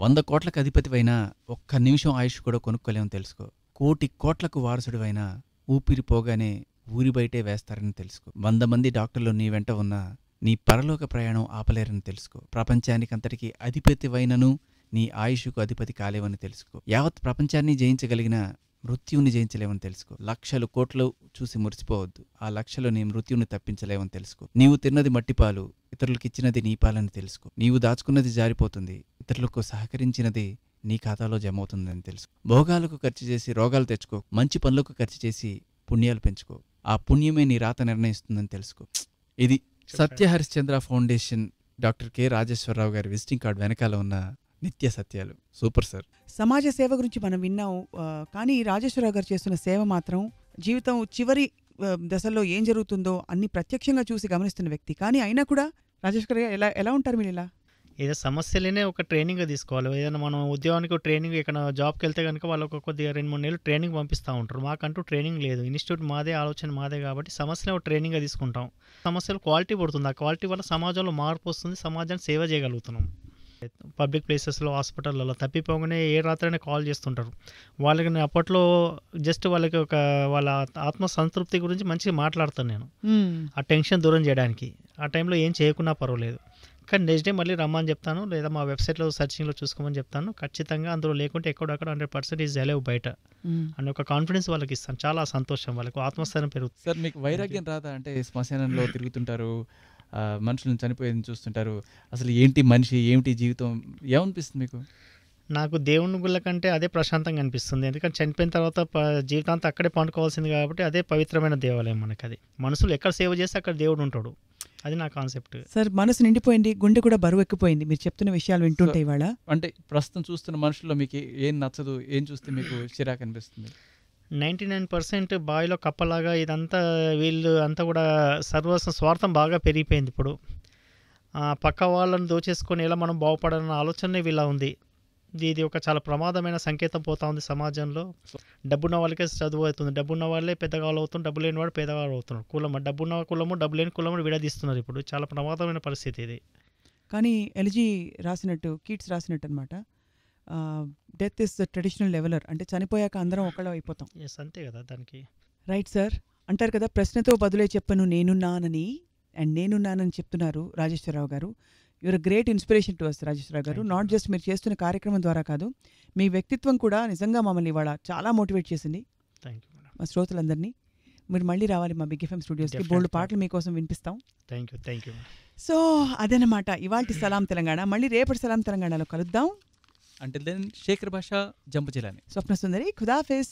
100 కోట్లకు అధిపతివైనా ఒక్క నిమిషం ఆయుష్ కూడా కొనుక్కోలేమని తెలుసుకో. 1,000,000 కోట్లకు వారసుడివైనా ఊపిరి పోగానే ఊరి బయటే వేస్తారని తెలుసుకో. 100 మంది డాక్టర్లు నీ వెంట ఉన్నా నీ పరలోక ప్రయాణం ఆపలేరని తెలుసుకో. ప్రపంచానికంతటికీ అధిపతివైనను నీ ఆయుష్కు అధిపతి కాలేవని తెలుసుకో. యావత్ ప్రపంచాన్ని జయించగలిగిన మృత్యువుని జయించలేవని తెలుసుకో. లక్షలు కోట్లు చూసి మురిసిపోవద్దు. ఆ లక్షలు నీ మృత్యువుని తప్పించలేవని తెలుసుకో. నీవు తిన్నది మట్టిపాలు, ఇతరులకిచ్చినది నీ పాలని తెలుసుకో. నీవు దాచుకున్నది జారిపోతుంది, ఇతరులకు సహకరించినది నీ ఖాతాలో జమ అవుతుందని తెలుసుకో. భోగాలకు ఖర్చు చేసి రోగాలు తెచ్చుకో. మంచి పనులకు ఖర్చు చేసి పుణ్యాలు పెంచుకో. ఆ పుణ్యమే నీ రాత నిర్ణయిస్తుందని తెలుసుకో. ఇది Satya Harishchandra foundation doctor K Rajeswara Rao garu visiting card వెనకాల ఉన్న నిత్య సత్యాలు. Super sir. సమాజ సేవ గురించి మనం విన్నాం, కానీ రాజేశ్వరరావు గారు చేస్తున్న సేవ మాత్రం జీవితం చివరి దశల్లో ఏం జరుగుతుందో అన్ని ప్రత్యక్షంగా చూసి గమనిస్తున్న వ్యక్తి. కానీ అయినా కూడా రాజేశ్వర గారు ఎలా ఉంటారు మీరు? ఇలా ఏదో సమస్యలనే ఒక ట్రైనింగ్గా తీసుకోవాలి. ఏదైనా మనం ఉద్యోగానికి ట్రైనింగ్ ఇక్కడ జాబ్కి వెళ్తే కనుక వాళ్ళకు కొద్దిగా 2-3 నెలలు ట్రైనింగ్ పంపిస్తూ ఉంటారు. మాకంటూ ట్రైనింగ్ లేదు. ఇన్స్టిట్యూట్ మాదే, ఆలోచన మాదే కాబట్టి సమస్యలు ఒక ట్రైనింగ్గా తీసుకుంటాం. సమస్యలు క్వాలిటీ పడుతుంది. ఆ క్వాలిటీ వల్ల సమాజంలో మార్పు వస్తుంది, సమాజాన్ని సేవ చేయగలుగుతున్నాం. పబ్లిక్ ప్లేసెస్లో, హాస్పిటల్లో తప్పిపోగానే ఏ రాత్రైనా కాల్ చేస్తుంటారు. వాళ్ళకి నేను అప్పట్లో జస్ట్ వాళ్ళకి వాళ్ళ ఆత్మ సంతృప్తి గురించి మంచిగా మాట్లాడతాను నేను, ఆ టెన్షన్ దూరం చేయడానికి. ఆ టైంలో ఏం చేయకున్నా పర్వాలేదు, కానీ నెక్స్ట్ డే మళ్ళీ రమ్మని చెప్తాను, లేదా మా వెబ్సైట్లో సర్చింగ్లో చూసుకోమని చెప్తాను. ఖచ్చితంగా అందులో లేకుంటే ఎక్కడక్కడ 100% ఈజ్ అలైవ్ బయట అని ఒక కాన్ఫిడెన్స్ వాళ్ళకి ఇస్తాను. చాలా సంతోషం, వాళ్ళకు ఆత్మస్థైర్యం పెరుగుతుంది. సార్ మీకు వైరాగ్యం రాదా? అంటే శ్మశానంలో తిరుగుతుంటారు, మనుషులను చనిపోయేది చూస్తుంటారు, అసలు ఏంటి మనిషి, ఏమిటి జీవితం, ఏమనిపిస్తుంది మీకు? నాకు దేవుని గుళ్ళ కంటే అదే ప్రశాంతంగా అనిపిస్తుంది. ఎందుకంటే చనిపోయిన తర్వాత జీవితాంతం అక్కడే పండుకోవాల్సింది కాబట్టి అదే పవిత్రమైన దేవాలయం మనకు. అది మనుషులు ఎక్కడ సేవ చేస్తే అక్కడ దేవుడు ఉంటాడు. అది నా కాన్సెప్ట్. సార్ మనసు నిండిపోయింది, గుండె కూడా బరువు ఎక్కిపోయింది మీరు చెప్తున్న విషయాలు వింటుంటే. ఇవాళ అంటే ప్రస్తుతం చూస్తున్న మనుషుల్లో మీకు ఏం నచ్చదు, ఏం చూస్తే మీకు చిరాకు అనిపిస్తుంది? 99% బావిలో కప్పలాగా ఇదంతా వీళ్ళు అంతా కూడా స్వార్థం బాగా పెరిగిపోయింది ఇప్పుడు. పక్క వాళ్ళని దోచేసుకొని ఎలా మనం బాగుపడాలన్న ఆలోచనే వీళ్ళ ఉంది. ఇది ఒక చాలా ప్రమాదమైన సంకేతం పోతా ఉంది సమాజంలో. డబ్బున్న వాళ్ళకే చదువు అవుతుంది, డబ్బున్న వాళ్ళే పెద్దవాళ్ళు అవుతుంది, డబ్బు లేని వాడు పేదవాళ్ళు అవుతున్నారు. డబ్బున్న కులము డబ్బు లేని కులము విడదీస్తున్నారు ఇప్పుడు. చాలా ప్రమాదమైన పరిస్థితి ఇది. కానీ ఎల్జీ రాసినట్టు, కీట్స్ రాసినట్టు అనమాట, death is the traditional leveller. అంటే చనిపోయాక అందరం ఒకళ్ళం అయిపోతాం. ఎస్, అంతే కదా దానికి. Right sir. అంటారు కదా, ప్రశ్నతో బదులే చెప్పను నేనున్నానని. అండ్ నేనున్నానని చెప్తున్నారు Rajeswara Rao garu. You are a great inspiration to us Rajeswara Rao garu. Not just మీరు చేస్తున్న కార్యక్రమం ద్వారా కాదు, మీ వ్యక్తిత్వం కూడా నిజంగా మమ్మల్ని ఇవాళ చాలా మోటివేట్ చేసింది. Thank you madam. మా శ్రోతలందరినీ. మీరు మళ్ళీ రావాలి మా బిగ్ ఎఫ్ఎం స్టూడియోస్కి, బోల్డ్ పాటలు మీకోసం వినిపిస్తాం. Thank you. సో అదనమాట ఇవాల్టి సలాం తెలంగాణ. మళ్ళీ రేపటి సలాం తెలంగాణలో కలుద్దాం. Until then, Shekhar Basha, Jambu Jilani. Swapna Sundari, Khuda Hafiz.